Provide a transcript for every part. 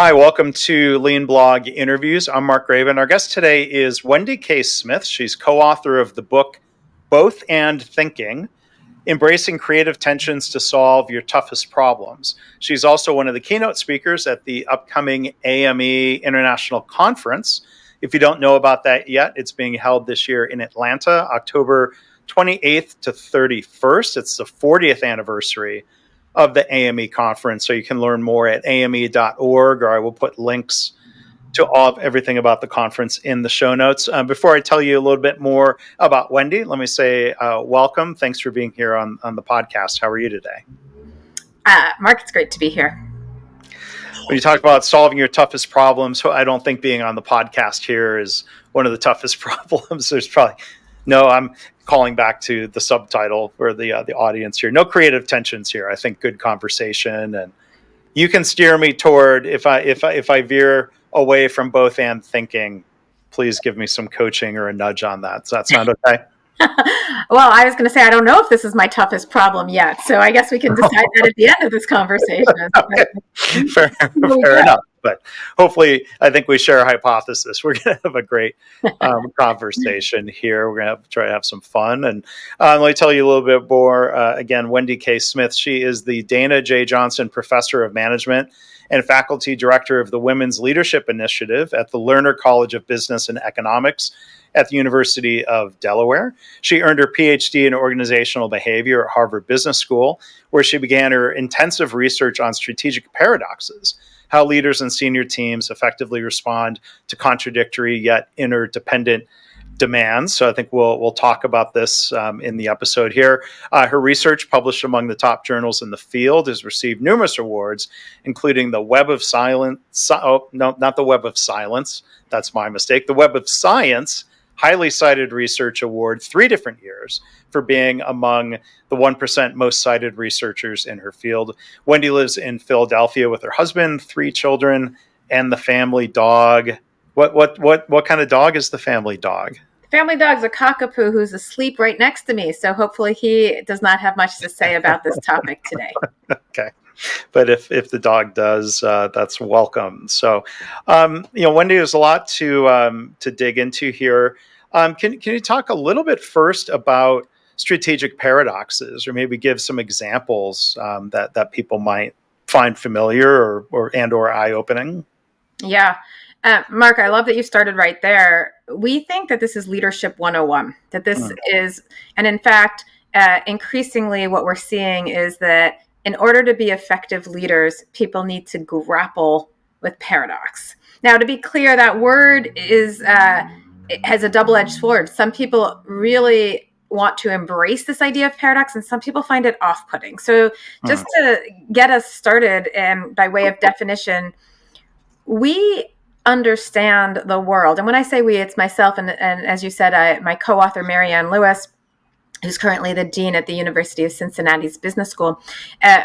Hi, welcome to Lean Blog Interviews. I'm Mark Graven. Our guest today is Wendy K. Smith. She's co-author of the book Both and Thinking, Embracing Creative Tensions to Solve Your Toughest Problems. She's also one of the keynote speakers at the upcoming AME International Conference. If you don't know about that yet, it's being held this year in Atlanta, October 28th to 31st. It's the 40th anniversary of the AME conference. So you can learn more at ame.org, or I will put links to everything about the conference in the show notes. Before I tell you a little bit more about Wendy, let me say welcome. Thanks for being here on the podcast. How are you today? Mark, it's great to be here. When you talk about solving your toughest problems, I don't think being on the podcast here is one of the toughest problems. There's probably I'm calling back to the subtitle for the audience here. No creative tensions here. I think good conversation, and you can steer me toward if I veer away from both and thinking. Please give me some coaching or a nudge on that. Does that sound okay? Well, I was going to say I don't know if this is my toughest problem yet, so I guess we can decide that at the end of this conversation. Okay. Fair enough. But hopefully, I think we share a hypothesis. We're going to have a great conversation here. We're going to try to have some fun. And let me tell you a little bit more. Again, Wendy K. Smith. She is the Dana J. Johnson Professor of Management and Faculty Director of the Women's Leadership Initiative at the Lerner College of Business and Economics at the University of Delaware. She earned her PhD in organizational behavior at Harvard Business School, where she began her intensive research on strategic paradoxes, how leaders and senior teams effectively respond to contradictory yet interdependent demands. So I think we'll talk about this in the episode here. Her research, published among the top journals in the field, has received numerous awards, including the Web of Silence. Oh, no, not the Web of Silence. That's my mistake. The Web of Science Highly Cited Research Award 3 different years for being among the 1% most cited researchers in her field. Wendy lives in Philadelphia with her husband, 3 children, and the family dog. What kind of dog is the family dog? Family dog's a cockapoo who's asleep right next to me, so hopefully he does not have much to say about this topic today. Okay. But if the dog does, that's welcome. So, Wendy, there's a lot to dig into here. Can you talk a little bit first about strategic paradoxes, or maybe give some examples that people might find familiar or eye-opening? Yeah. Mark, I love that you started right there. We think that this is leadership 101, that this is, and in fact, increasingly what we're seeing is that in order to be effective leaders, people need to grapple with paradox. Now, to be clear, that word it has a double-edged sword. Some people really want to embrace this idea of paradox, and some people find it off-putting. So just to get us started, and by way of definition, we understand the world. And when I say we, it's myself and as you said, my co-author, Marianne Lewis, who's currently the dean at the University of Cincinnati's Business School.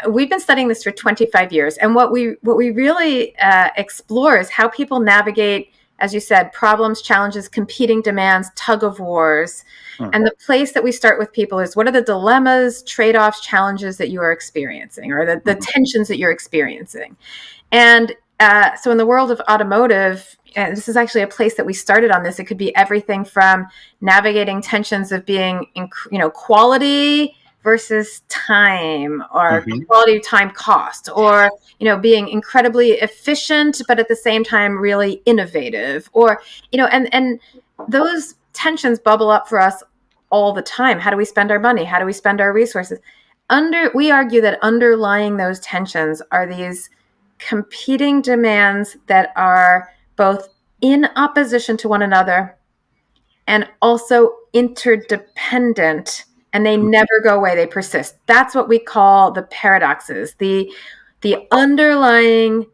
We've been studying this for 25 years. And what we really explore is how people navigate, as you said, problems, challenges, competing demands, tug of wars. And the place that we start with people is, what are the dilemmas, trade-offs, challenges that you are experiencing, or the tensions that you're experiencing? And so in the world of automotive, and this is actually a place that we started on this, it could be everything from navigating tensions of being, quality versus time, or quality time cost, or, being incredibly efficient, but at the same time, really innovative, or, and those tensions bubble up for us all the time. How do we spend our money? How do we spend our resources? We argue that underlying those tensions are these competing demands that are both in opposition to one another and also interdependent, and they never go away, they persist. That's what we call the paradoxes, the underlying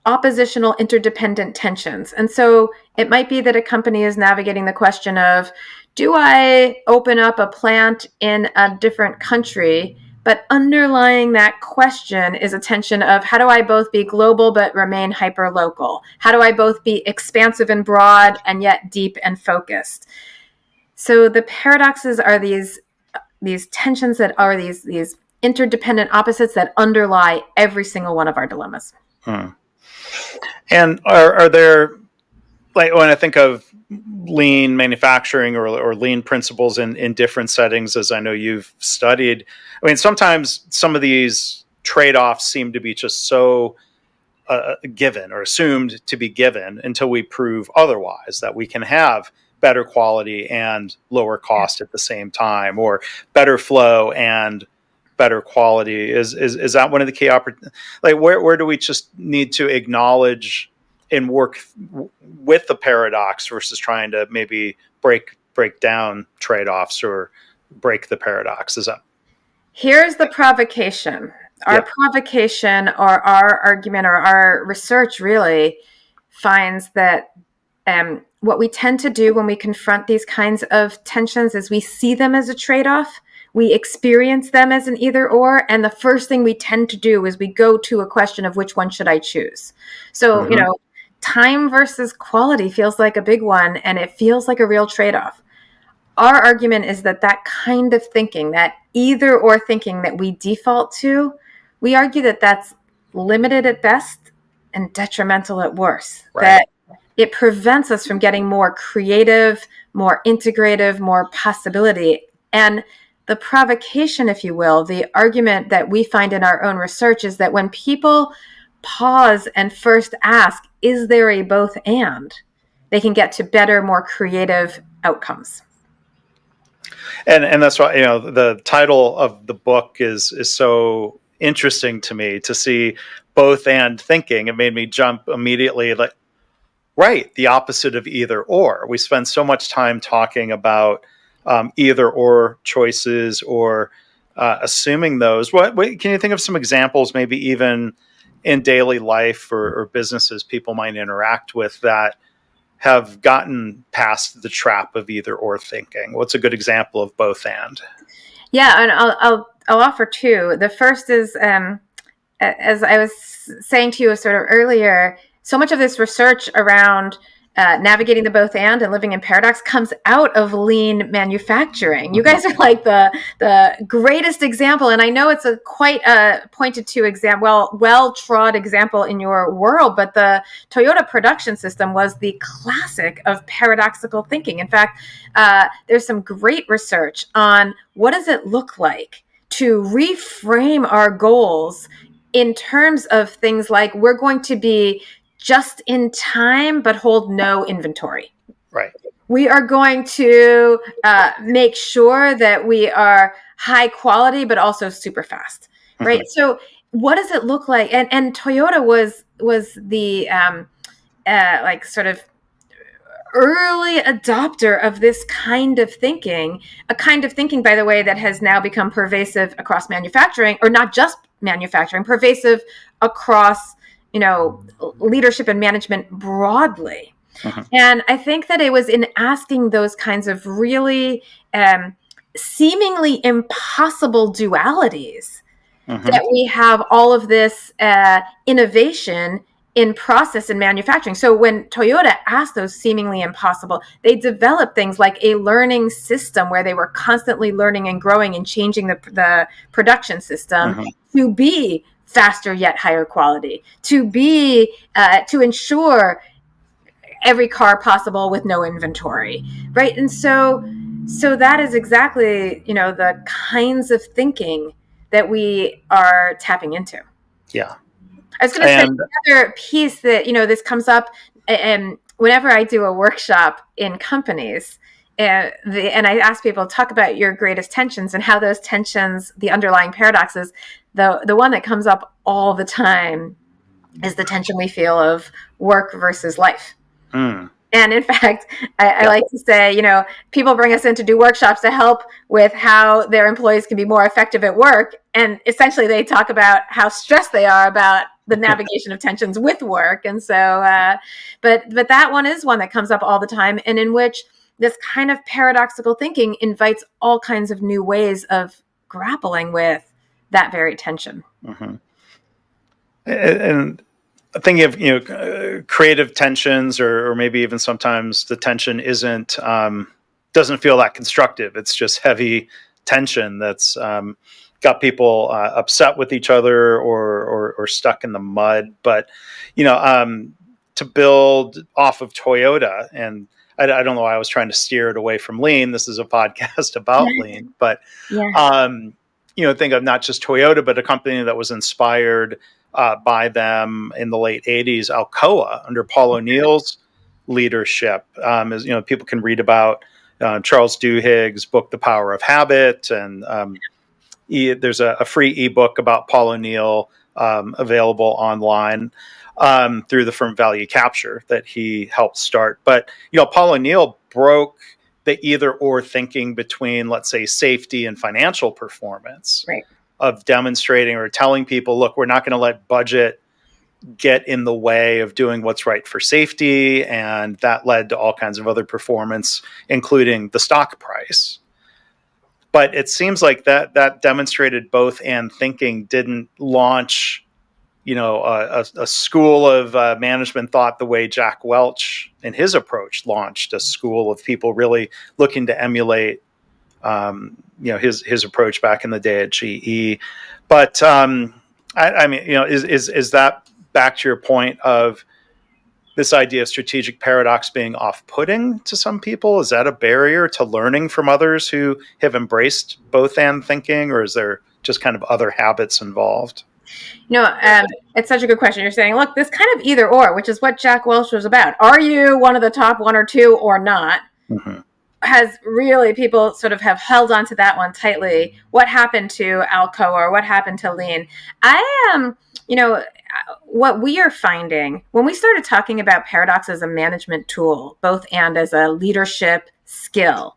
oppositional interdependent tensions. And so it might be that a company is navigating the question of, do I open up a plant in a different country? But underlying that question is a tension of, how do I both be global but remain hyper-local? How do I both be expansive and broad and yet deep and focused? So the paradoxes are these tensions that are these interdependent opposites that underlie every single one of our dilemmas. Hmm. And are there, like when I think of lean manufacturing or lean principles in different settings, as I know you've studied, I mean, sometimes some of these trade-offs seem to be just so given or assumed to be given until we prove otherwise, that we can have better quality and lower cost at the same time, or better flow and better quality. Is that one of the key opportunities? Like where do we just need to acknowledge and work with the paradox versus trying to maybe break down trade-offs or break the paradox? Is that Here's the provocation. Our provocation, or our argument, or our research really finds that what we tend to do when we confront these kinds of tensions is we see them as a trade-off. We experience them as an either or. And the first thing we tend to do is we go to a question of which one should I choose? So, time versus quality feels like a big one, and it feels like a real trade-off. Our argument is that kind of thinking, that either or thinking that we default to, we argue that that's limited at best and detrimental at worst. right? That it prevents us from getting more creative, more integrative, more possibility. And the provocation, if you will, the argument that we find in our own research is that when people pause and first ask, is there a both and, they can get to better, more creative outcomes. And that's why, the title of the book is so interesting to me, to see both and thinking. It made me jump immediately, like, right, the opposite of either or. We spend so much time talking about either or choices, or assuming those. What can you think of some examples, maybe even in daily life or businesses people might interact with, that have gotten past the trap of either or thinking? What's a good example of both and? Yeah, and I'll offer two. The first is, as I was saying to you sort of earlier, so much of this research around navigating the both and living in paradox comes out of lean manufacturing. You guys are like the greatest example, and I know it's a quite pointed to example, well trod example in your world, but the Toyota production system was the classic of paradoxical thinking. In fact, there's some great research on what does it look like to reframe our goals in terms of things like, we're going to be just in time, but hold no inventory. Right. We are going to make sure that we are high quality, but also super fast. Right. Mm-hmm. So what does it look like? And Toyota was the like sort of early adopter of this kind of thinking, a kind of thinking, by the way, that has now become pervasive across manufacturing, or not just manufacturing, pervasive across leadership and management broadly. Uh-huh. And I think that it was in asking those kinds of really seemingly impossible dualities that we have all of this innovation in process and manufacturing. So when Toyota asked those seemingly impossible, they developed things like a learning system where they were constantly learning and growing and changing the production system to be faster yet higher quality, to be to ensure every car possible with no inventory, right? And so that is exactly the kinds of thinking that we are tapping into. Yeah. I was going to say another piece that this comes up, and whenever I do a workshop in companies, and I ask people to talk about your greatest tensions and how those tensions, the underlying paradoxes, the one that comes up all the time is the tension we feel of work versus life. Mm. And in fact, I like to say, people bring us in to do workshops to help with how their employees can be more effective at work. And essentially they talk about how stressed they are about the navigation of tensions with work. And so, but that one is one that comes up all the time, and in which this kind of paradoxical thinking invites all kinds of new ways of grappling with that very tension. Mm-hmm. And thinking of creative tensions, or maybe even sometimes the tension doesn't feel that constructive. It's just heavy tension that's got people upset with each other or stuck in the mud. But, to build off of Toyota, and I don't know why I was trying to steer it away from lean. This is a podcast about lean, but, think of not just Toyota, but a company that was inspired by them in the late 80s, Alcoa, under Paul O'Neill's leadership. As people can read about Charles Duhigg's book, The Power of Habit, and there's a free ebook about Paul O'Neill available online through the firm Value Capture that he helped start. But Paul O'Neill broke the either or thinking between, let's say, safety and financial performance, right, of demonstrating or telling people, look, we're not going to let budget get in the way of doing what's right for safety. And that led to all kinds of other performance, including the stock price. But it seems like that demonstrated both and thinking didn't launch, a school of management thought the way Jack Welch in his approach launched a school of people really looking to emulate, his approach back in the day at GE. But is that back to your point of this idea of strategic paradox being off-putting to some people? Is that a barrier to learning from others who have embraced both and thinking, or is there just kind of other habits involved? It's such a good question. You're saying, look, this kind of either or, which is what Jack Welch was about. Are you one of the top one or two or not? Mm-hmm. Has really, people sort of have held on to that one tightly. What happened to Alcoa, or what happened to lean? I am, what we are finding when we started talking about paradox as a management tool, both and as a leadership skill,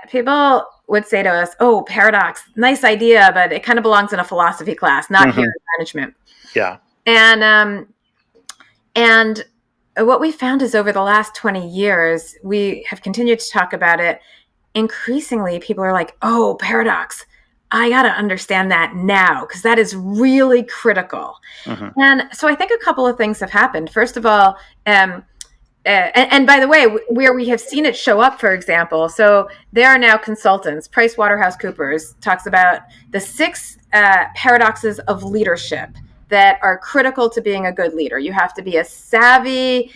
people would say to us, oh, paradox, nice idea, but it kind of belongs in a philosophy class, not here in management. Yeah. And what we found is over the last 20 years, we have continued to talk about it. Increasingly, people are like, oh, paradox, I got to understand that now, because that is really critical. Mm-hmm. And so I think a couple of things have happened. First of all, and by the way, where we have seen it show up, for example, so there are now consultants. PricewaterhouseCoopers talks about the 6 paradoxes of leadership that are critical to being a good leader. You have to be a savvy,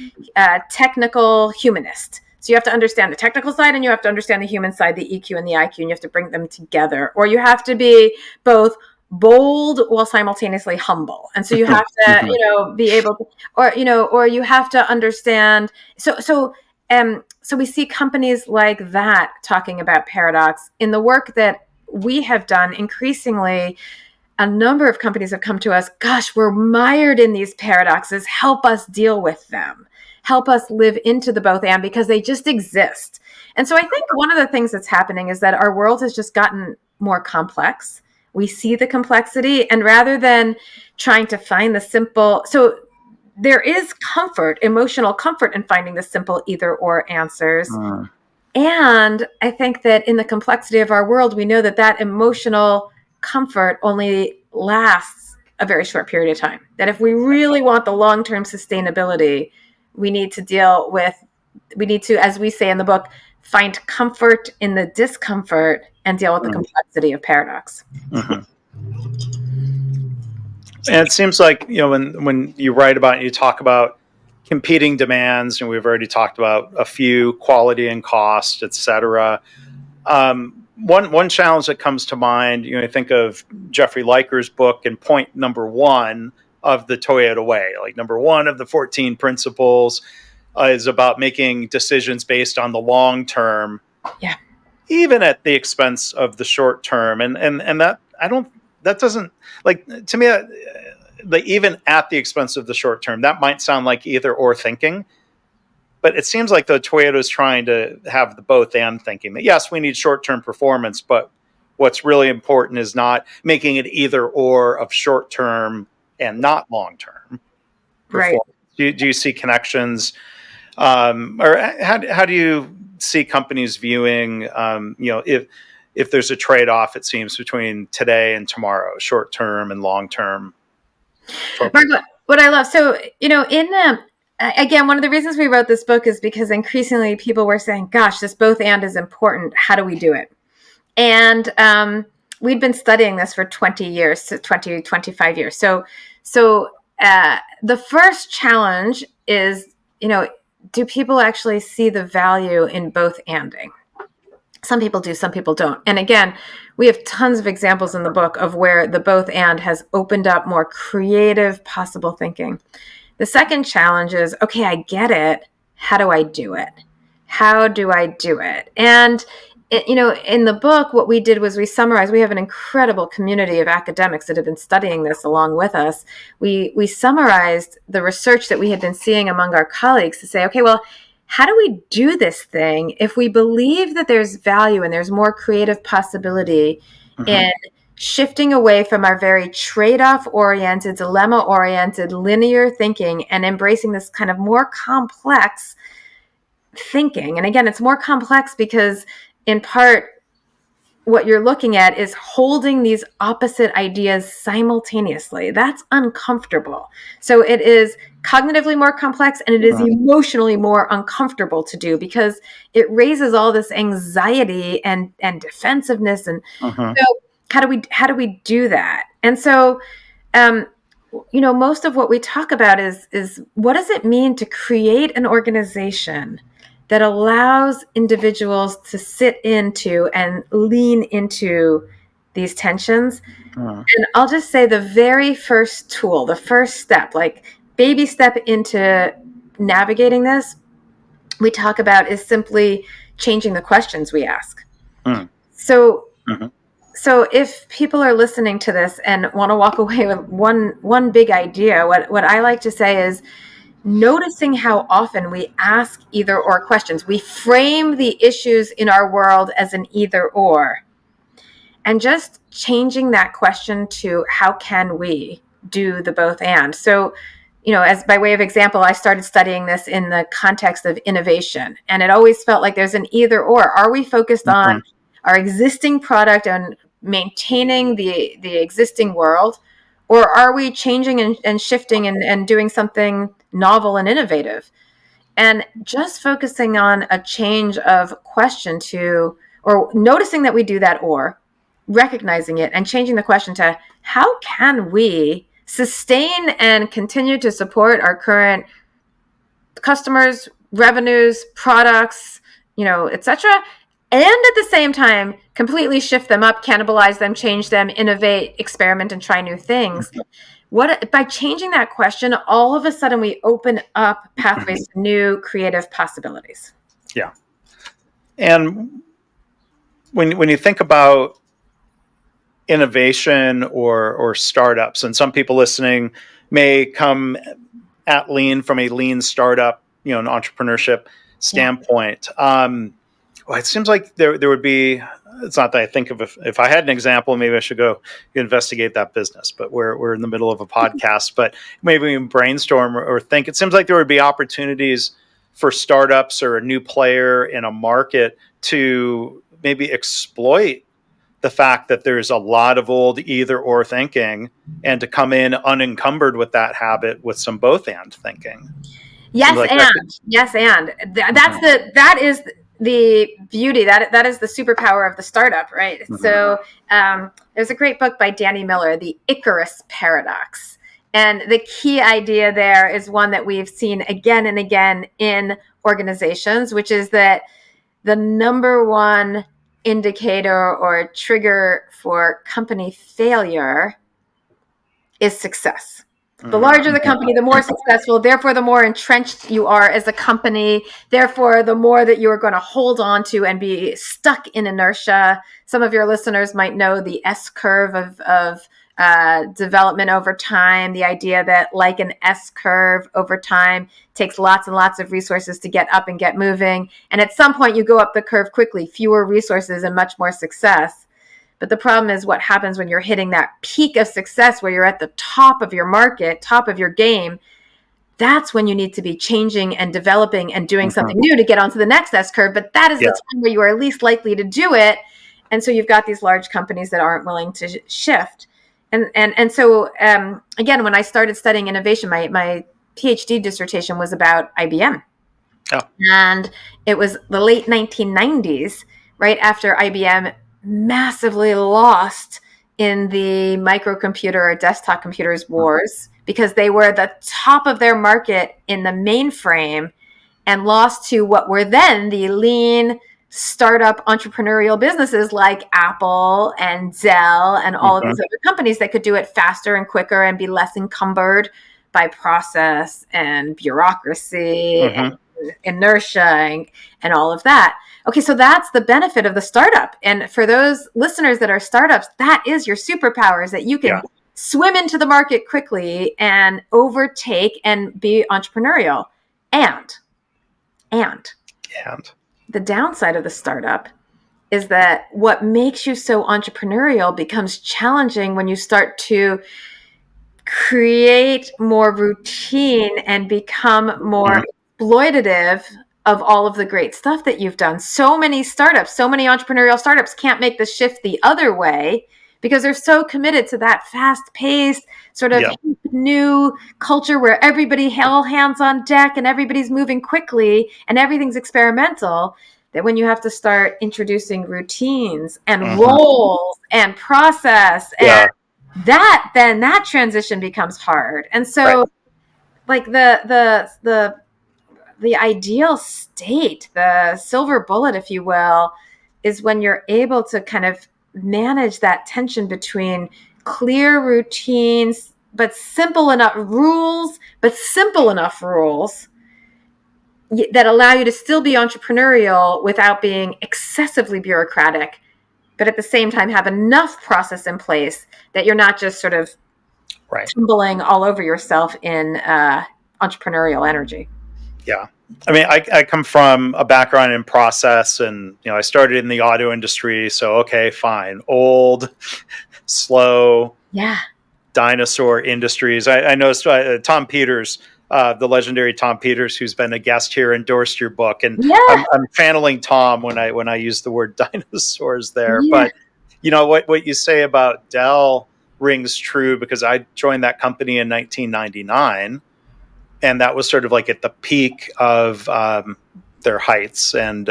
technical humanist. So you have to understand the technical side and you have to understand the human side, the EQ and the IQ, and you have to bring them together. Or you have to be both bold while simultaneously humble. And so you have to, be able to, or you have to understand. So we see companies like that talking about paradox. In the work that we have done, increasingly, a number of companies have come to us, gosh, we're mired in these paradoxes. Help us deal with them. Help us live into the both and, because they just exist. And so I think one of the things that's happening is that our world has just gotten more complex. We see the complexity, and rather than trying to find the simple, so there is comfort, emotional comfort in finding the simple either or answers. And I think that in the complexity of our world, we know that emotional comfort only lasts a very short period of time. That if we really want the long-term sustainability, we need to, as we say in the book, find comfort in the discomfort and deal with the complexity of paradox. Mm-hmm. And it seems like, when you write about, you talk about competing demands, and we've already talked about a few, quality and cost, et cetera. One challenge that comes to mind, I think of Jeffrey Liker's book, and point number 1 of the Toyota way, like number 1 of the 14 principles is about making decisions based on the long term, even at the expense of the short term. And that doesn't, like, to me, even at the expense of the short term, that might sound like either or thinking. But it seems like the Toyota is trying to have the both and thinking, that yes, we need short-term performance, but what's really important is not making it either or of short-term and not long-term performance. Right. Do you see connections? Or how do you see companies viewing, if there's a trade-off, it seems, between today and tomorrow, short-term and long-term? Mark, what I love, so, again, one of the reasons we wrote this book is because increasingly people were saying, gosh, this both and is important. How do we do it? And we'd been studying this for 20 years, 20, 25 years. So the first challenge is, do people actually see the value in both anding? Some people do, some people don't. And again, we have tons of examples in the book of where the both and has opened up more creative possible thinking. The second challenge is, okay, I get it. How do I do it? How do I do it? And in the book, what we did was we summarized. We have an incredible community of academics that have been studying this along with us. We summarized the research that we had been seeing among our colleagues to say, okay, well, how do we do this thing if we believe that there's value and there's more creative possibility in shifting away from our very trade-off oriented, dilemma oriented, linear thinking and embracing this kind of more complex thinking? And again, it's more complex because in part, what you're looking at is holding these opposite ideas simultaneously. That's uncomfortable. So it is cognitively more complex and it is emotionally more uncomfortable to do because it raises all this anxiety and defensiveness. And so how do we do that? And so, most of what we talk about is what does it mean to create an organization that allows individuals to sit into and lean into these tensions. And I'll just say the very first tool, the first step, like baby step into navigating this, we talk about is simply changing the questions we ask. So if people are listening to this and want to walk away with one big idea, what I like to say is, noticing how often we ask either or questions. We frame the issues in our world as an either or. And just changing that question to how can we do the both and? So, as by way of example, I started studying this in the context of innovation. And it always felt like there's an either or. Are we focused on our existing product and maintaining the existing world? Or are we changing and shifting and doing something novel and innovative? And just focusing on a change of question to, or noticing that we do that, or recognizing it and changing the question to, how can we sustain and continue to support our current customers, revenues, products, etc., and at the same time, completely shift them up, cannibalize them, change them, innovate, experiment, and try new things. By changing that question, all of a sudden we open up pathways to new creative possibilities. Yeah. And when you think about innovation or startups, and some people listening may come at lean from a lean startup, an entrepreneurship standpoint. It seems like there would be, it's not that I think of, if I had an example, maybe I should go investigate that business, but we're in the middle of a podcast, but maybe we can brainstorm or think. It seems like there would be opportunities for startups or a new player in a market to maybe exploit the fact that there's a lot of old either or thinking and to come in unencumbered with that habit with some both and thinking. That is the beauty, that is the superpower of the startup, right? So there's a great book by Danny Miller, The Icarus Paradox. And the key idea there is one that we've seen again and again in organizations, which is that the number one indicator or trigger for company failure is success. The larger the company, the more successful, therefore the more entrenched you are as a company, therefore the more that you're going to hold on to and be stuck in inertia. Some of your listeners might know the S-curve of development over time, the idea that like an S-curve over time takes lots and lots of resources to get up and get moving. And at some point you go up the curve quickly, fewer resources and much more success. But the problem is what happens when you're hitting that peak of success where you're at the top of your market, top of your game. That's when you need to be changing and developing and doing something new to get onto the next S-curve. But that is the time where you are least likely to do it. And so you've got these large companies that aren't willing to shift. And so, again, when I started studying innovation, my PhD dissertation was about IBM. Oh. And it was the late 1990s, right after IBM massively lost in the microcomputer or desktop computers wars because they were the top of their market in the mainframe and lost to what were then the lean startup entrepreneurial businesses like Apple and Dell and all of these other companies that could do it faster and quicker and be less encumbered by process and bureaucracy and inertia and all of that. Okay, so that's the benefit of the startup. And for those listeners that are startups, that is your superpower, is that you can swim into the market quickly and overtake and be entrepreneurial. And the downside of the startup is that what makes you so entrepreneurial becomes challenging when you start to create more routine and become more exploitative of all of the great stuff that you've done. So many startups, so many entrepreneurial startups can't make the shift the other way because they're so committed to that fast-paced sort of new culture where everybody all hands on deck and everybody's moving quickly and everything's experimental, that when you have to start introducing routines and roles and process and that transition becomes hard. And so like the ideal state, the silver bullet, if you will, is when you're able to kind of manage that tension between clear routines, but simple enough rules that allow you to still be entrepreneurial without being excessively bureaucratic, but at the same time have enough process in place that you're not just sort of tumbling all over yourself in entrepreneurial energy. Yeah. I mean, I come from a background in process, and I started in the auto industry. So, okay, fine. Old, slow, dinosaur industries. I noticed Tom Peters, the legendary Tom Peters, who's been a guest here, endorsed your book, and I'm channeling Tom when I use the word dinosaurs there. But what you say about Dell rings true, because I joined that company in 1999. And that was sort of like at the peak of their heights. And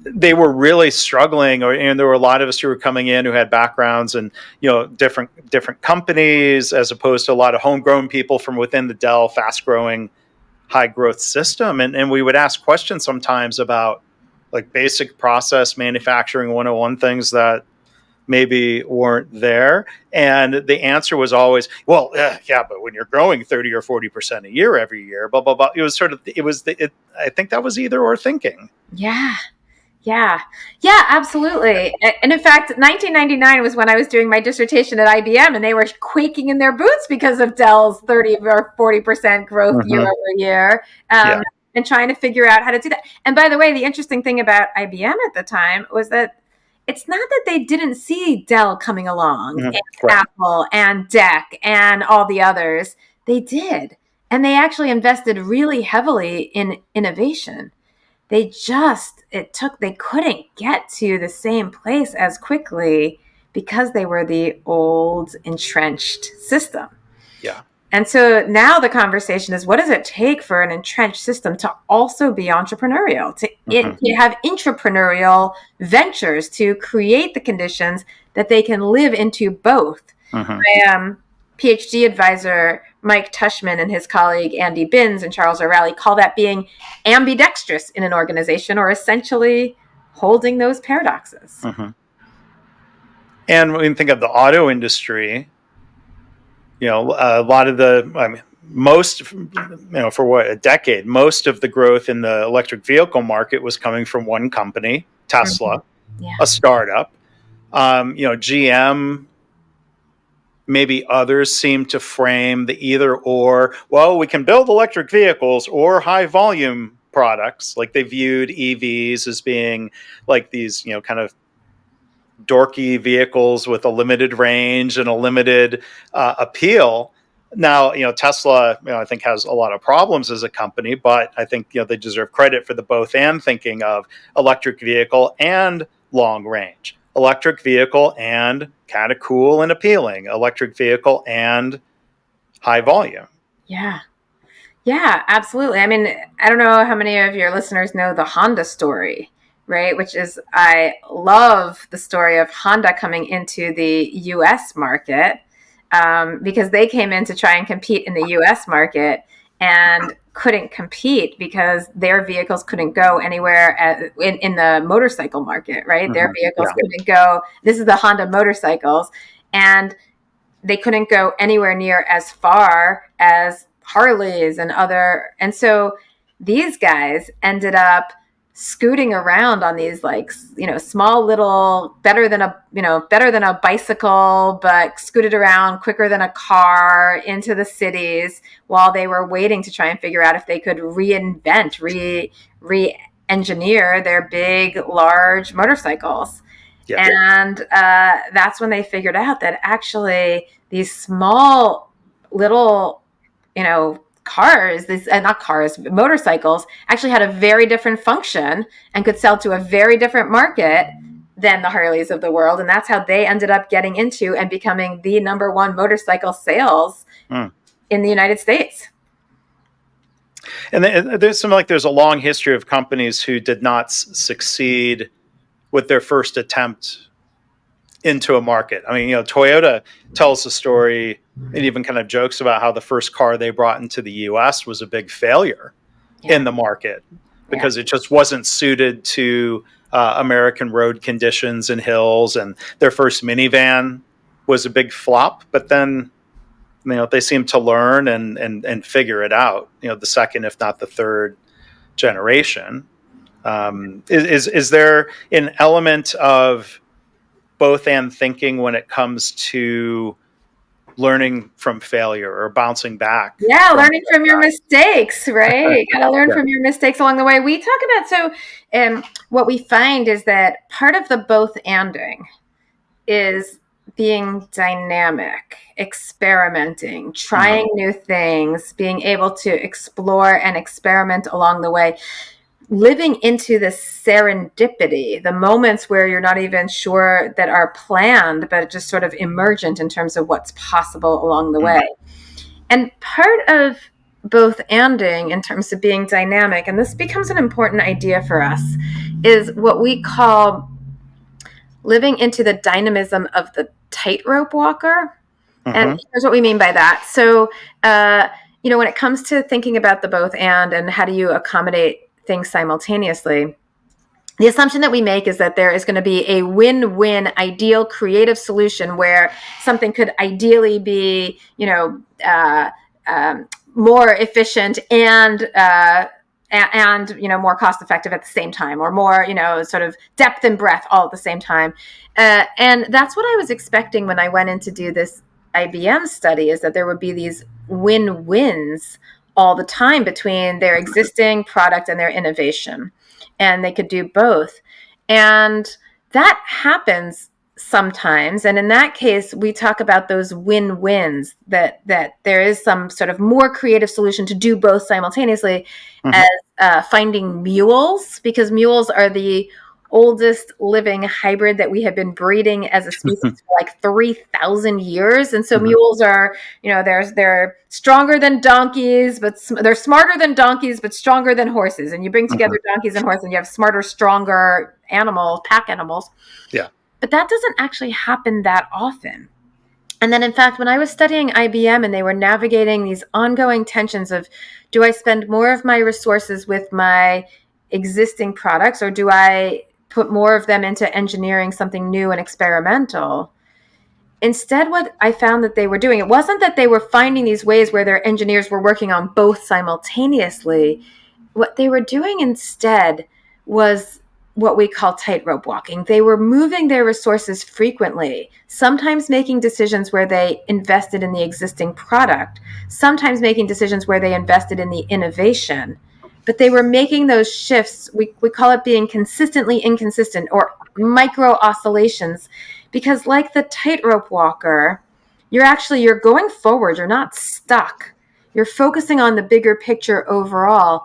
they were really struggling, and there were a lot of us who were coming in who had backgrounds and different companies, as opposed to a lot of homegrown people from within the Dell fast-growing, high-growth system. And we would ask questions sometimes about like basic process manufacturing 101 things that maybe weren't there. And the answer was always, well, yeah, but when you're growing 30 or 40% a year every year, blah, blah, blah. It was I think that was either or thinking. Yeah, absolutely. And in fact, 1999 was when I was doing my dissertation at IBM, and they were quaking in their boots because of Dell's 30 or 40% growth year over year, and trying to figure out how to do that. And by the way, the interesting thing about IBM at the time was that it's not that they didn't see Dell coming along, and Apple and DEC and all the others. They did. And they actually invested really heavily in innovation. They couldn't get to the same place as quickly because they were the old entrenched system. Yeah. And so now the conversation is, what does it take for an entrenched system to also be entrepreneurial, to have intrapreneurial ventures, to create the conditions that they can live into both? My PhD advisor, Mike Tushman, and his colleague, Andy Binns and Charles O'Reilly, call that being ambidextrous in an organization, or essentially holding those paradoxes. And when you think of the auto industry, a lot of for a decade, most of the growth in the electric vehicle market was coming from one company, Tesla, a startup. GM, maybe others seem to frame the either or. Well, we can build electric vehicles or high volume products. Like they viewed EVs as being like these, kind of dorky vehicles with a limited range and a limited appeal. Now, Tesla, I think has a lot of problems as a company, but I think, they deserve credit for the both and thinking of electric vehicle and long range, electric vehicle and kind of cool and appealing, electric vehicle and high volume. Yeah, absolutely. I mean, I don't know how many of your listeners know the Honda story, right? Which is, I love the story of Honda coming into the US market, because they came in to try and compete in the US market and couldn't compete because their vehicles couldn't go anywhere in the motorcycle market, right? Their vehicles couldn't go. This is the Honda motorcycles. And they couldn't go anywhere near as far as Harleys and other. And so these guys ended up scooting around on these, like, small little, better than a bicycle, but scooted around quicker than a car into the cities while they were waiting to try and figure out if they could reinvent, re-engineer their big, large motorcycles. Yeah. And that's when they figured out that actually these small little, cars, motorcycles actually had a very different function and could sell to a very different market than the Harleys of the world. And that's how they ended up getting into and becoming the number one motorcycle sales in the United States. And there's there's a long history of companies who did not succeed with their first attempt into a market. I mean, Toyota tells the story and even kind of jokes about how the first car they brought into the US was a big failure in the market because it just wasn't suited to American road conditions and hills. And their first minivan was a big flop, but then, they seemed to learn and figure it out, the second, if not the third generation. Is there an element of both and thinking when it comes to learning from failure or bouncing back? Yeah, learning from your mistakes, right? You got to learn from your mistakes along the way. We talk about, what we find is that part of the both anding is being dynamic, experimenting, trying new things, being able to explore and experiment along the way. Living into the serendipity, the moments where you're not even sure that are planned, but just sort of emergent in terms of what's possible along the way. And part of both anding in terms of being dynamic, and this becomes an important idea for us, is what we call living into the dynamism of the tightrope walker. And here's what we mean by that. So, when it comes to thinking about the both and how do you accommodate things simultaneously, the assumption that we make is that there is going to be a win-win ideal creative solution where something could ideally be, more efficient and more cost effective at the same time, or more, sort of depth and breadth all at the same time. And that's what I was expecting when I went in to do this IBM study, is that there would be these win-wins all the time between their existing product and their innovation. And they could do both. And that happens sometimes. And in that case, we talk about those win-wins, that there is some sort of more creative solution to do both simultaneously, as finding mules, because mules are the oldest living hybrid that we have been breeding as a species for like 3,000 years. And so mules are, they're stronger than donkeys, but they're smarter than donkeys, but stronger than horses. And you bring together donkeys and horses and you have smarter, stronger animals, pack animals. Yeah. But that doesn't actually happen that often. And then, in fact, when I was studying IBM and they were navigating these ongoing tensions of, do I spend more of my resources with my existing products, or do I put more of them into engineering something new and experimental? Instead, what I found that they were doing, it wasn't that they were finding these ways where their engineers were working on both simultaneously. What they were doing instead was what we call tightrope walking. They were moving their resources frequently, sometimes making decisions where they invested in the existing product, sometimes making decisions where they invested in the innovation. But they were making those shifts. We call it being consistently inconsistent, or micro oscillations, because like the tightrope walker, you're going forward. You're not stuck. You're focusing on the bigger picture overall,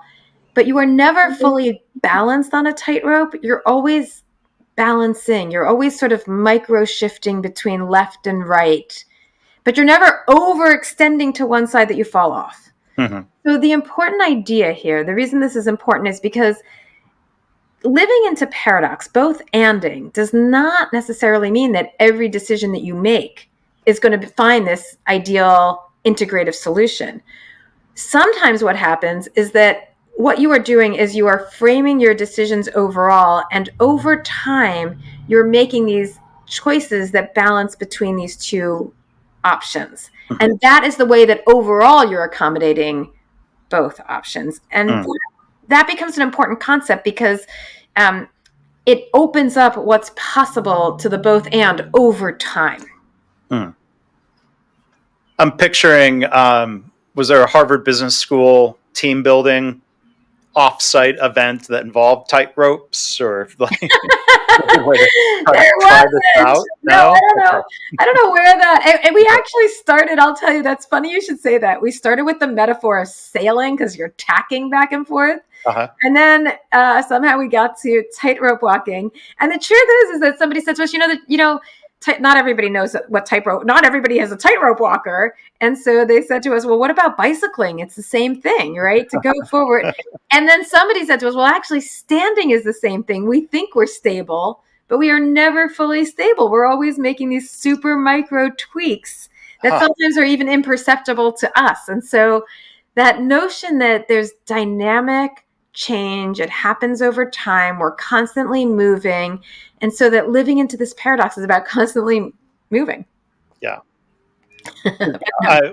but you are never fully balanced on a tightrope. You're always balancing. You're always sort of micro shifting between left and right, but you're never overextending to one side that you fall off. So the important idea here, the reason this is important, is because living into paradox, both anding, does not necessarily mean that every decision that you make is going to find this ideal integrative solution. Sometimes what happens is that what you are doing is you are framing your decisions overall, and over time, you're making these choices that balance between these two options. Mm-hmm. And that is the way that overall you're accommodating both options. And that becomes an important concept because it opens up what's possible to the both and over time. I'm picturing, was there a Harvard Business School team building off-site event that involved tight ropes, or like try this out? No, I don't know. I don't know where that. And we actually started. I'll tell you, that's funny. You should say that. We started with the metaphor of sailing because you're tacking back and forth, and then somehow we got to tightrope walking. And the truth is that somebody said to us, not everybody knows what tightrope. Not everybody has a tightrope walker, and so they said to us, "Well, what about bicycling? It's the same thing, right? To go forward." And then somebody said to us, "Well, actually, standing is the same thing. We think we're stable, but we are never fully stable. We're always making these super micro tweaks that sometimes are even imperceptible to us." And so, that notion that there's dynamic change, it happens over time, we're constantly moving, and so that living into this paradox is about constantly moving. Yeah.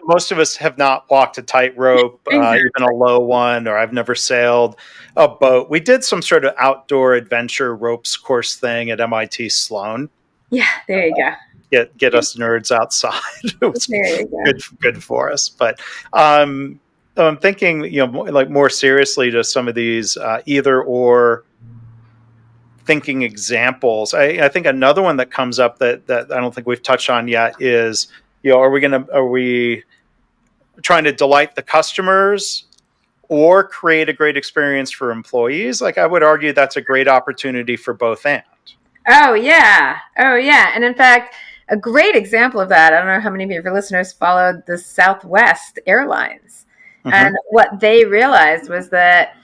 Most of us have not walked a tightrope, even a low one, or I've never sailed a boat. We did some sort of outdoor adventure ropes course thing at MIT Sloan. Yeah, there you go. Get us nerds outside. It was good for us. But I'm thinking, like more seriously to some of these either or thinking examples. I think another one that comes up that I don't think we've touched on yet is, are we trying to delight the customers or create a great experience for employees? Like, I would argue that's a great opportunity for both and. Oh yeah. And in fact, a great example of that, I don't know how many of your listeners followed the Southwest Airlines. And what they realized was that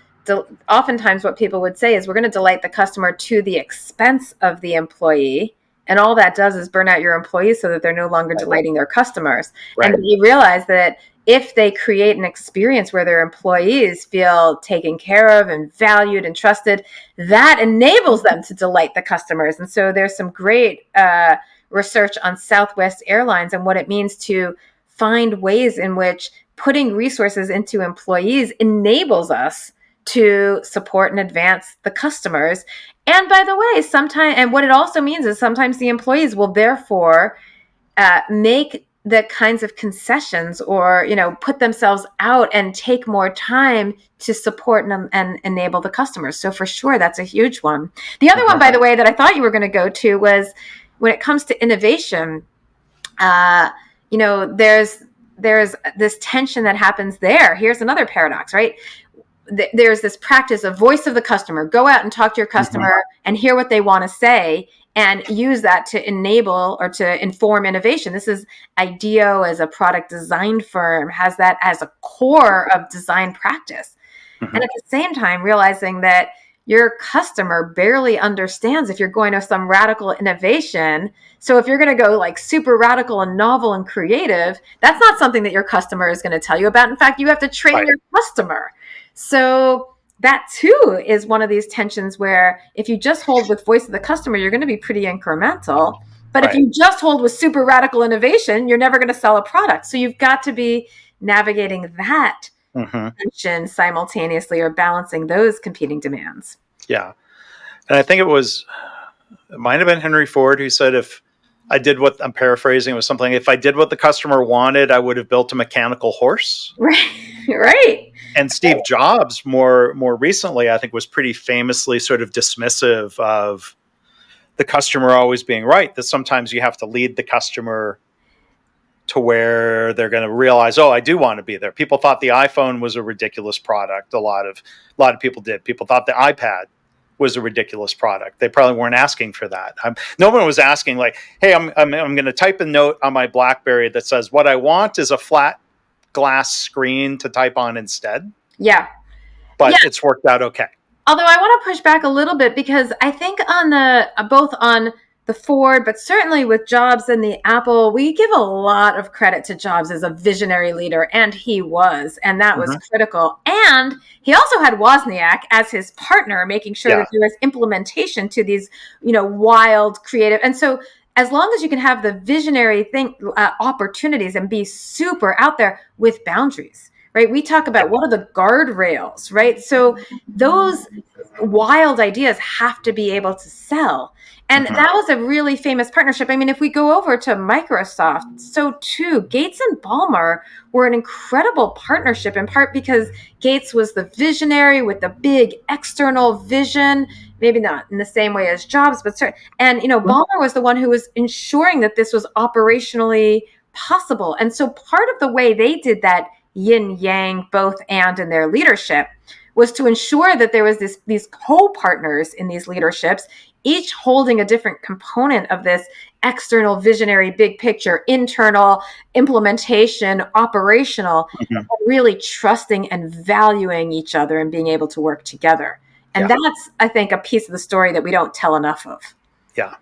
oftentimes what people would say is, we're going to delight the customer to the expense of the employee. And all that does is burn out your employees so that they're no longer delighting their customers. Right. And you realize that if they create an experience where their employees feel taken care of and valued and trusted, that enables them to delight the customers. And so there's some great research on Southwest Airlines and what it means to find ways in which putting resources into employees enables us to support and advance the customers. And by the way, and what it also means is sometimes the employees will therefore make the kinds of concessions or, put themselves out and take more time to support and enable the customers. So for sure, that's a huge one. The other one, by the way, that I thought you were going to go to was when it comes to innovation, there's this tension that happens there. Here's another paradox, right? There's this practice of voice of the customer. Go out and talk to your customer and hear what they want to say and use that to enable or to inform innovation. This is IDEO, as a product design firm, has that as a core of design practice. And at the same time, realizing that your customer barely understands if you're going to some radical innovation. So if you're going to go like super radical and novel and creative, that's not something that your customer is going to tell you about. In fact, you have to train your customer. So that too is one of these tensions where if you just hold with voice of the customer, you're going to be pretty incremental. But if you just hold with super radical innovation, you're never going to sell a product. So you've got to be navigating that tension simultaneously, or balancing those competing demands. Yeah. And I think it might have been Henry Ford who said, if I did what, I'm paraphrasing, it was something, if I did what the customer wanted, I would have built a mechanical horse. Right. And Steve Jobs, more recently, I think, was pretty famously sort of dismissive of the customer always being right, that sometimes you have to lead the customer to where they're going to realize, oh, I do want to be there. People thought the iPhone was a ridiculous product. A lot of people did. People thought the iPad was a ridiculous product. They probably weren't asking for that. No one was asking like, hey, I'm going to type a note on my BlackBerry that says, what I want is a flat glass screen to type on instead. Yeah. But it's worked out okay. Although I want to push back a little bit, because I think on both on the Ford, but certainly with Jobs and the Apple, we give a lot of credit to Jobs as a visionary leader, and he was, and that was critical. And he also had Wozniak as his partner, making sure that there was implementation to these, wild, creative. And so as long as you can have the visionary opportunities and be super out there with boundaries, right? We talk about what are the guardrails, right? So those wild ideas have to be able to sell. And that was a really famous partnership. I mean, if we go over to Microsoft, so too, Gates and Ballmer were an incredible partnership, in part because Gates was the visionary with the big external vision, maybe not in the same way as Jobs, but certain. And, Ballmer was the one who was ensuring that this was operationally possible. And so part of the way they did that yin yang, both and in their leadership, was to ensure that there was these co-partners in these leaderships, each holding a different component of this external visionary big picture, internal implementation, operational, really trusting and valuing each other and being able to work together. And that's, I think, a piece of the story that we don't tell enough of. Yeah.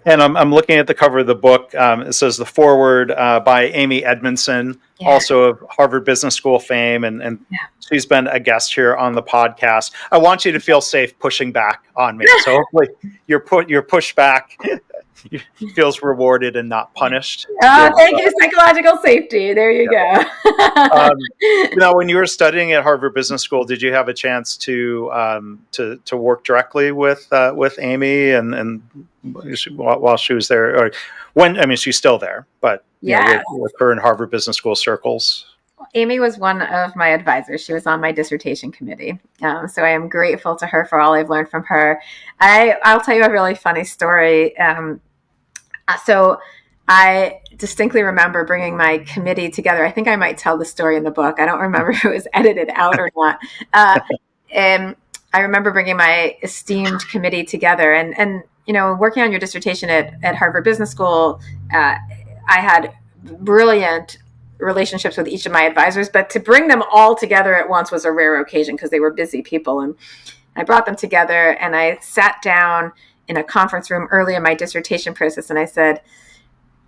And I'm looking at the cover of the book. It says the foreword by Amy Edmondson, also of Harvard Business School fame, and she's been a guest here on the podcast. I want you to feel safe pushing back on me. So hopefully your pushback feels rewarded and not punished. Thank you, psychological safety. There you go. When you were studying at Harvard Business School, did you have a chance to work directly with Amy and while she was there, or when? I mean, she's still there, but with her in Harvard Business School circles. Amy was one of my advisors. She was on my dissertation committee. So I am grateful to her for all I've learned from her. I'll tell you a really funny story. So I distinctly remember bringing my committee together. I think I might tell the story in the book. I don't remember if it was edited out or not. And I remember bringing my esteemed committee together and working on your dissertation at Harvard Business School, I had brilliant relationships with each of my advisors, but to bring them all together at once was a rare occasion because they were busy people. And I brought them together and I sat down in a conference room early in my dissertation process. And I said,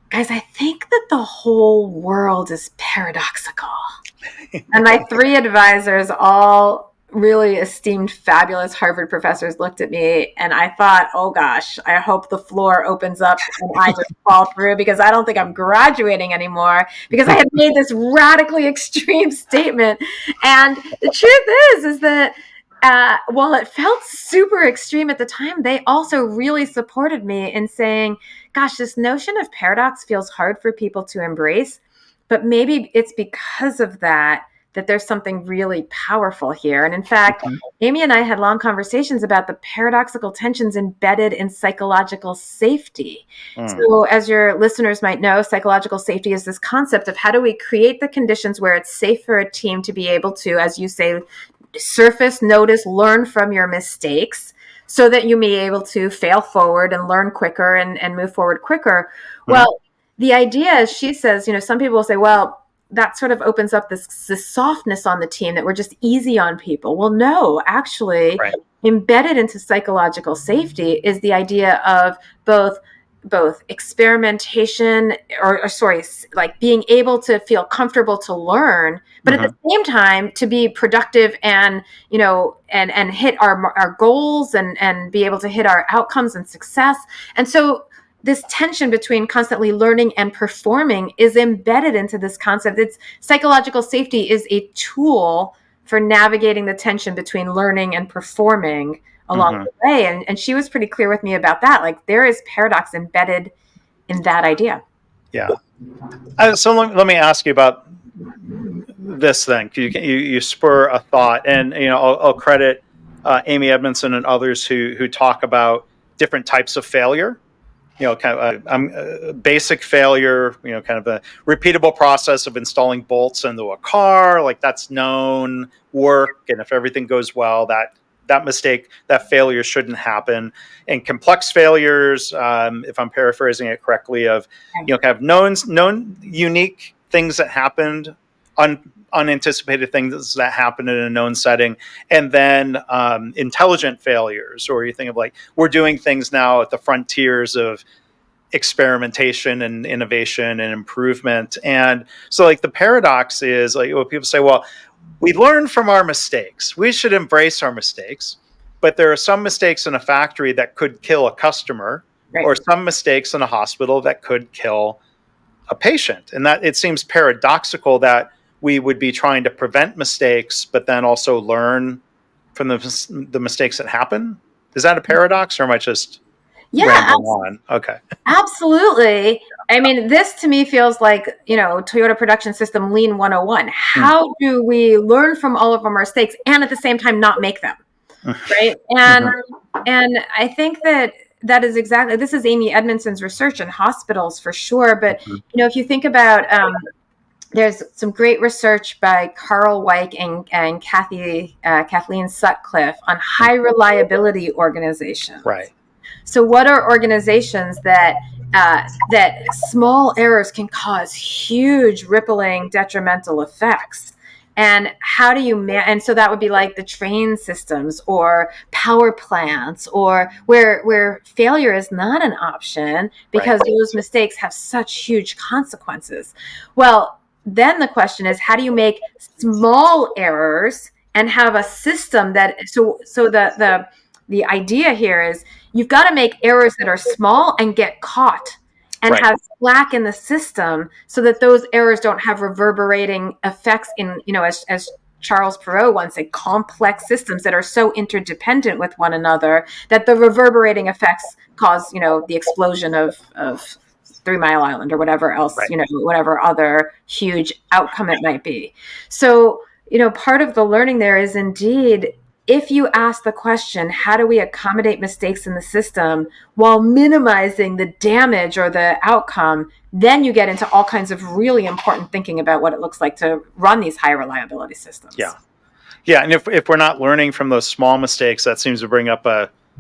guys, I think that the whole world is paradoxical. And my three advisors, all really esteemed, fabulous Harvard professors, looked at me and I thought, oh gosh, I hope the floor opens up and I just fall through because I don't think I'm graduating anymore because I had made this radically extreme statement. And the truth is that while it felt super extreme at the time, they also really supported me in saying, gosh, this notion of paradox feels hard for people to embrace, but maybe it's because of that there's something really powerful here. And in fact, Amy and I had long conversations about the paradoxical tensions embedded in psychological safety. So as your listeners might know, psychological safety is this concept of how do we create the conditions where it's safe for a team to be able to, as you say, surface, notice, learn from your mistakes so that you may be able to fail forward and learn quicker and move forward quicker. Well, the idea is, she says, some people will say, well, that sort of opens up this softness on the team that we're just easy on people. Well, no, actually, embedded into psychological safety is the idea of both experimentation like being able to feel comfortable to learn, but at the same time to be productive and, and hit our goals and be able to hit our outcomes and success. And so this tension between constantly learning and performing is embedded into this concept. It's psychological safety is a tool for navigating the tension between learning and performing along the way. And she was pretty clear with me about that. Like there is paradox embedded in that idea. Yeah. So let me ask you about this then. You spur a thought, and I'll credit Amy Edmondson and others who talk about different types of failure. Kind of a basic failure, kind of a repeatable process of installing bolts into a car, like that's known work. And if everything goes well, that mistake, that failure shouldn't happen. And complex failures, if I'm paraphrasing it correctly, of, kind of known unique things that happened unanticipated things that happen in a known setting, and then intelligent failures, or you think of like we're doing things now at the frontiers of experimentation and innovation and improvement. And so like the paradox is like when people say, well, we learn from our mistakes, we should embrace our mistakes, but there are some mistakes in a factory that could kill a customer, Right. or some mistakes in a hospital that could kill a patient. And that it seems paradoxical that we would be trying to prevent mistakes, but then also learn from the mistakes that happen. Is that a paradox, or am I just rambling on? Okay. Absolutely. I mean, this to me feels like, Toyota Production System Lean 101. How do we learn from all of our mistakes and at the same time not make them? Right. And I think that is exactly, this is Amy Edmondson's research in hospitals for sure. But, if you think about, there's some great research by Carl Weick and Kathleen Sutcliffe on high reliability organizations. Right. So what are organizations that small errors can cause huge rippling detrimental effects? And how do you and so that would be like the train systems or power plants, or where failure is not an option because those mistakes have such huge consequences. Well, then the question is, how do you make small errors and have a system that so the idea here is you've got to make errors that are small and get caught and have slack in the system so that those errors don't have reverberating effects in, as Charles Perrault once said, complex systems that are so interdependent with one another that the reverberating effects cause, the explosion of 3 Mile Island or whatever else, whatever other huge outcome it might be. So, part of the learning there is indeed, if you ask the question, how do we accommodate mistakes in the system while minimizing the damage or the outcome, then you get into all kinds of really important thinking about what it looks like to run these high reliability systems. Yeah. Yeah. And if we're not learning from those small mistakes, that seems to bring up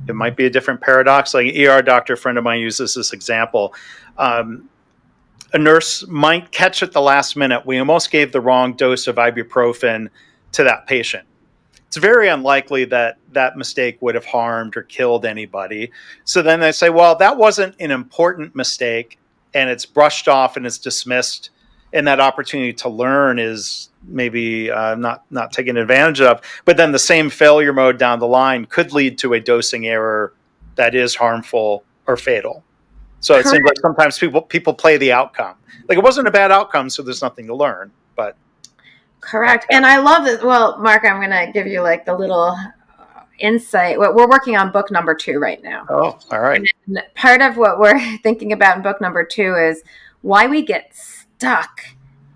it might be a different paradox. Like an ER doctor friend of mine uses this example. A nurse might catch at the last minute, we almost gave the wrong dose of ibuprofen to that patient. It's very unlikely that that mistake would have harmed or killed anybody. So then they say, well, that wasn't an important mistake, and it's brushed off and it's dismissed. And that opportunity to learn is maybe not taken advantage of. But then the same failure mode down the line could lead to a dosing error that is harmful or fatal. So it seems like sometimes people play the outcome. Like it wasn't a bad outcome, so there's nothing to learn. But correct. And I love this. Well, Mark, I'm going to give you like the little insight. We're working on book number 2 right now. Oh, all right. And part of what we're thinking about in book number 2 is why we get stuck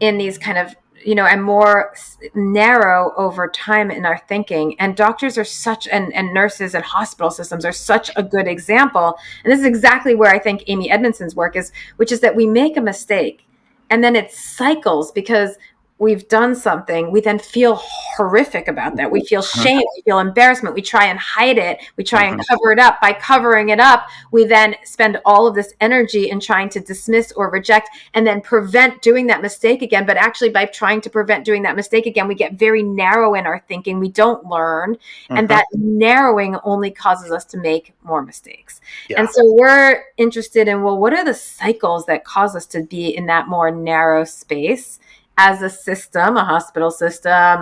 in these kind of, and more narrow over time in our thinking. And doctors are such, and nurses and hospital systems are such a good example. And this is exactly where I think Amy Edmondson's work is, which is that we make a mistake and then it cycles because we've done something, we then feel horrific about that. We feel shame, we feel embarrassment. We try and hide it. We try and cover it up. By covering it up, we then spend all of this energy in trying to dismiss or reject and then prevent doing that mistake again. But actually, by trying to prevent doing that mistake again, we get very narrow in our thinking. We don't learn. And that narrowing only causes us to make more mistakes. Yeah. And so we're interested in, well, what are the cycles that cause us to be in that more narrow space? As a system, a hospital system,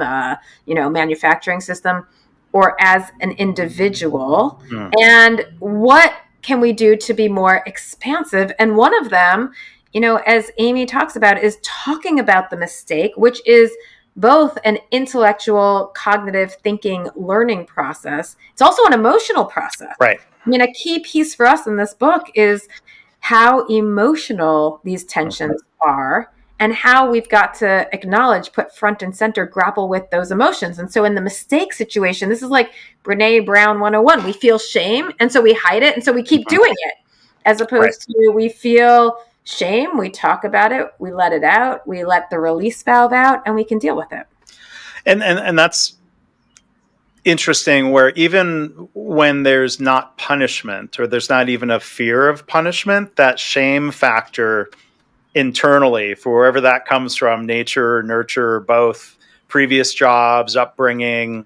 manufacturing system, or as an individual, and what can we do to be more expansive? And one of them, as Amy talks about, is talking about the mistake, which is both an intellectual, cognitive thinking, learning process. It's also an emotional process. Right. I mean, a key piece for us in this book is how emotional these tensions are, and how we've got to acknowledge, put front and center, grapple with those emotions. And so in the mistake situation, this is like Brene Brown 101. We feel shame, and so we hide it, and so we keep doing it. As opposed to we feel shame, we talk about it, we let it out, we let the release valve out, and we can deal with it. And that's interesting, where even when there's not punishment, or there's not even a fear of punishment, that shame factor internally for wherever that comes from, nature, nurture, both, previous jobs, upbringing,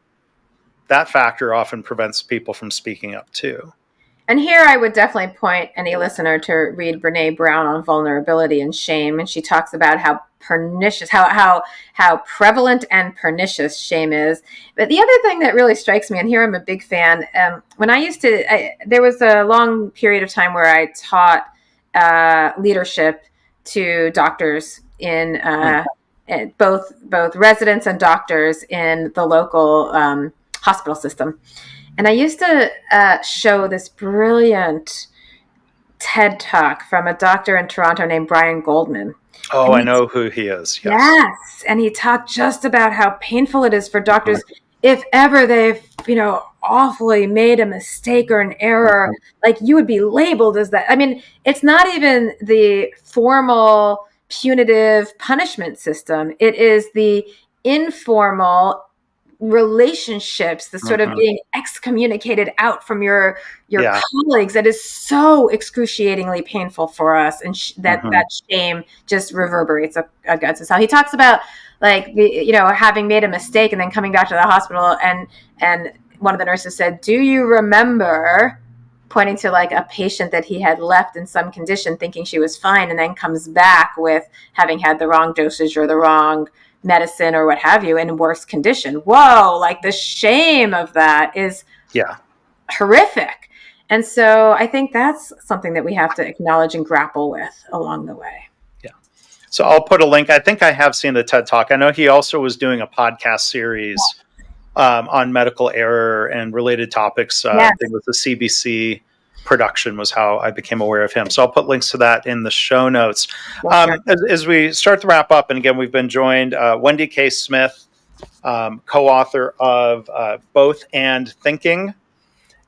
that factor often prevents people from speaking up too. And here I would definitely point any listener to read Brene Brown on vulnerability and shame. And she talks about how pernicious, how prevalent and pernicious shame is. But the other thing that really strikes me, and here I'm a big fan, when I used to, there was a long period of time where I taught leadership to doctors in both residents and doctors in the local hospital system. And I used to show this brilliant TED Talk from a doctor in Toronto named Brian Goldman. Oh, I know who he is. Yes. Yes. And he talked just about how painful it is for doctors if ever they've, awfully made a mistake or an error, like you would be labeled as that. I mean, it's not even the formal punitive punishment system. It is the informal relationships, the sort of being excommunicated out from your colleagues, that is so excruciatingly painful for us, and that shame just reverberates against us. How he talks about having made a mistake and then coming back to the hospital, and one of the nurses said, "Do you remember?" pointing to like a patient that he had left in some condition thinking she was fine, and then comes back with having had the wrong dosage or the wrong medicine or what have you in worse condition. Whoa, like the shame of that is horrific. And so I think that's something that we have to acknowledge and grapple with along the way. Yeah. So I'll put a link. I think I have seen the TED Talk. I know he also was doing a podcast series on medical error and related topics. I think with the CBC production was how I became aware of him. So I'll put links to that in the show notes. As we start to wrap up, and again, we've been joined, Wendy K. Smith, co-author of Both and Thinking,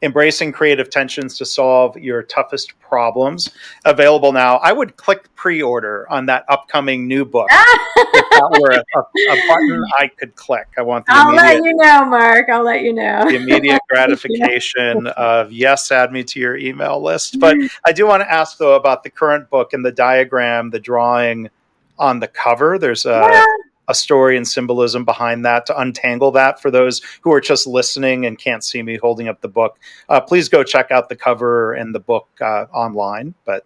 Embracing Creative Tensions to Solve Your Toughest Problems, available now. I would click pre-order on that upcoming new book. If that were a button I could click. I want the I'll let you know, Mark. I'll let you know. The immediate gratification of, yes, add me to your email list. But I do want to ask, though, about the current book and the diagram, the drawing on the cover. There's a story and symbolism behind that to untangle that for those who are just listening and can't see me holding up the book. Please go check out the cover and the book online. But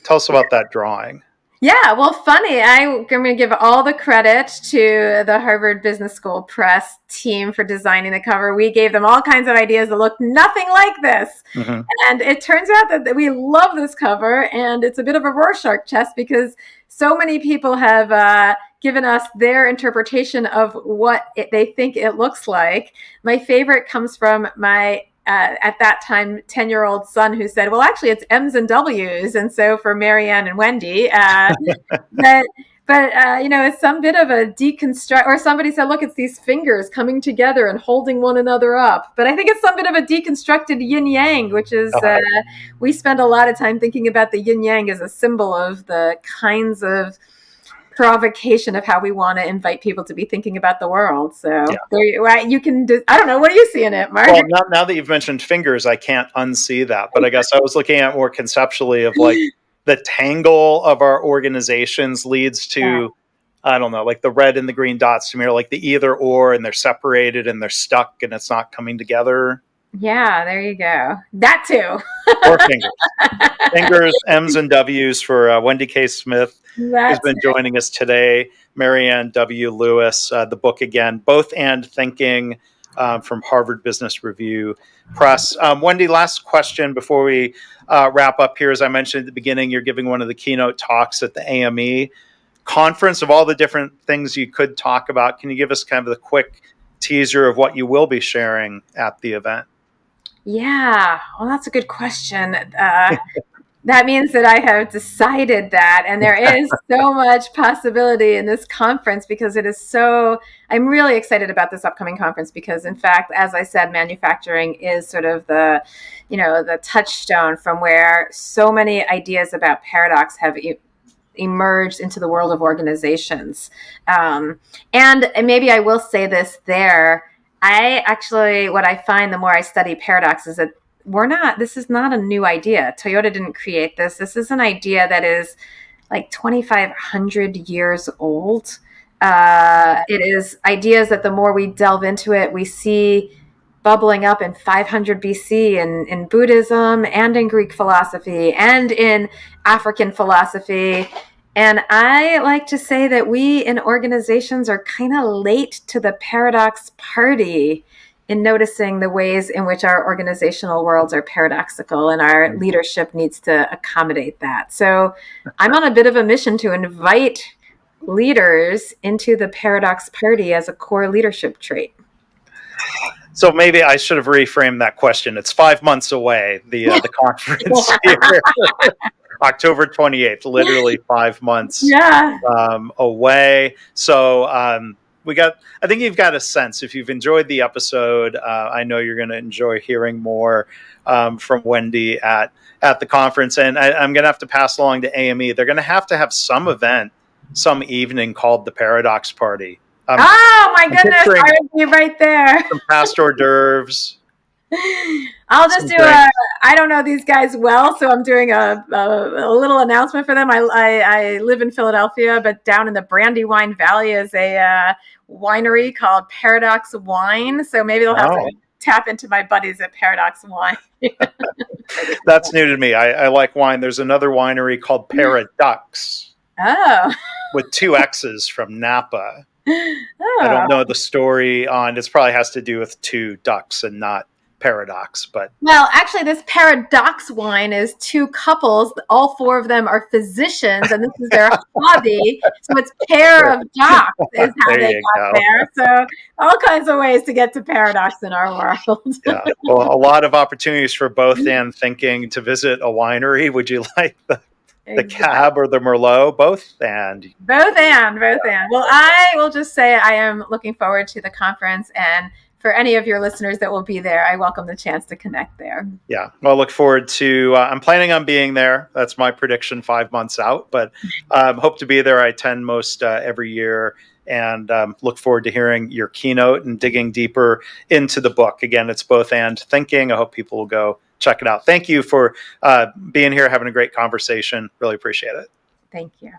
tell us about that drawing. Yeah, well, funny. I'm going to give all the credit to the Harvard Business School press team for designing the cover. We gave them all kinds of ideas that looked nothing like this. And it turns out that we love this cover, and it's a bit of a Rorschach test because so many people have given us their interpretation of what they think it looks like. My favorite comes from my at that time 10-year-old son, who said, well, actually it's M's and W's. And so for Marianne and Wendy, but it's some bit of a deconstruct, or somebody said, look, it's these fingers coming together and holding one another up. But I think it's some bit of a deconstructed yin yang, which is, we spend a lot of time thinking about the yin yang as a symbol of the kinds of provocation of how we want to invite people to be thinking about the world. So you can do, I don't know, what do you see in it, Mark? Well, now that you've mentioned fingers, I can't unsee that. But I guess I was looking at more conceptually of like the tangle of our organizations leads to, I don't know, like the red and the green dots to me are like the either or, and they're separated and they're stuck and it's not coming together. Yeah, there you go. That too. Or fingers. Fingers, M's and W's for Wendy K. Smith, who's been joining us today. Marianne W. Lewis, the book again, Both and Thinking, from Harvard Business Review Press. Wendy, last question before we wrap up here. As I mentioned at the beginning, you're giving one of the keynote talks at the AME conference. Of all the different things you could talk about, can you give us kind of the quick teaser of what you will be sharing at the event? Yeah, well, that's a good question. That means that I have decided that, and there is so much possibility in this conference because it is so, I'm really excited about this upcoming conference because, in fact, as I said, manufacturing is sort of the, the touchstone from where so many ideas about paradox have emerged into the world of organizations. And maybe I will say this there. What I find the more I study paradox is that this is not a new idea. Toyota didn't create this. This is an idea that is like 2,500 years old. It is ideas that the more we delve into it, we see bubbling up in 500 BC in Buddhism and in Greek philosophy and in African philosophy. And I like to say that we in organizations are kind of late to the paradox party in noticing the ways in which our organizational worlds are paradoxical, and our leadership needs to accommodate that. So I'm on a bit of a mission to invite leaders into the paradox party as a core leadership trait. So maybe I should have reframed that question. It's 5 months away, the conference here. October 28th, literally 5 months away. So I think you've got a sense. If you've enjoyed the episode, I know you're going to enjoy hearing more from Wendy at the conference. And I'm going to have to pass along to AME. They're going to have some event, some evening called the Paradox Party. Oh my goodness, I would be right there. Some past hors d'oeuvres. I'll just do I don't know these guys well, so I'm doing a little announcement for them. I live in Philadelphia, but down in the Brandywine Valley is a winery called Paradox Wine. So maybe they'll have to tap into my buddies at Paradox Wine. That's new to me. I like wine. There's another winery called Paradox. Oh. With 2 X's from Napa. I don't know the story on. This probably has to do with 2 ducks and not paradox, but well, actually, this Paradox wine is 2 couples. All 4 of them are physicians, and this is their hobby. So it's pair of docs is how they got there. So all kinds of ways to get to paradox in our world. Yeah, well, a lot of opportunities for both and thinking to visit a winery. Would you like the Cab or the Merlot? Both and. Well, I will just say I am looking forward to the conference, and for any of your listeners that will be there, I welcome the chance to connect there. Yeah, well, I look forward to, I'm planning on being there. That's my prediction 5 months out, but hope to be there. I attend most every year, and look forward to hearing your keynote and digging deeper into the book. Again, it's both and thinking. I hope people will go check it out. Thank you for being here, having a great conversation. Really appreciate it. Thank you.